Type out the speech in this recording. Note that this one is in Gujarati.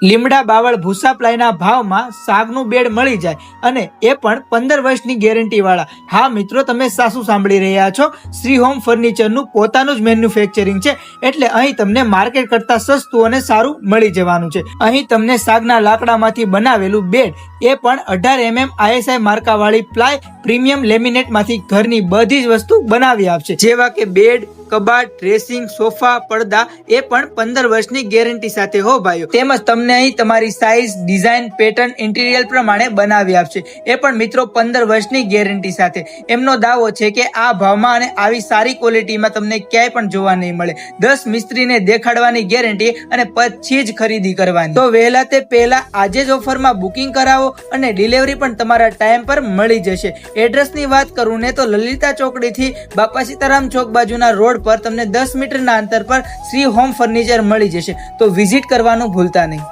લીમડા બાવળ ભૂસા પ્લાયના ભાવમાં સાગનું બેડ મળી જાય અને એ પણ 15 વર્ષની ગેરંટી વાળા. હા મિત્રો, તમે સાચું સાંભળી રહ્યા છો. શ્રી હોમ ફર્નિચરનું પોતાનું જ મેન્યુફેક્ચરિંગ છે, એટલે અહીં તમને માર્કેટ કરતા સસ્તું અને સારું મળી જવાનું છે. અહીં તમને સાગના લાકડામાંથી બનાવેલું બેડ એ પણ 18 mm ISI માર્કા વાળી પ્લાય પ્રીમિયમ લેમિનેટ માંથી ઘરની બધી જ વસ્તુ બનાવી આપશે, જેવા કે બેડ, કબાટ, ડ્રેસિંગ, સોફા, પડદા એ પણ 15 વર્ષની ગેરંટી સાથે હો ભાઈઓ. તેમજ તમને અહીં તમારી સાઇઝ, ડિઝાઇન, પેટર્ન, ઇન્ટિરિયર પ્રમાણે બનાવી આપશે, એ પણ મિત્રો 15 વર્ષની ગેરંટી સાથે. એમનો દાવો છે કે આ ભાવમાં અને આવી સારી ક્વોલિટીમાં તમને ક્યાંય પણ જોવા નહીં મળે. 10 મિસ્ત્રીને દેખાડવાની ગેરંટી અને પછી જ ખરીદી કરવાની. તો વહેલા તે પહેલા આજે જ ઓફરમાં બુકિંગ કરાવો અને ડિલિવરી પણ તમારા ટાઈમ પર મળી જશે. એડ્રેસની વાત કરું ને તો લલિતા ચોકડીથી બાપા સીતારામ ચોક બાજુના રોડ પર તમને 10 મીટરના અંતર પર શ્રી હોમ ફર્નિચર મળી જશે. તો વિઝિટ કરવાનું ભૂલતા નહીં.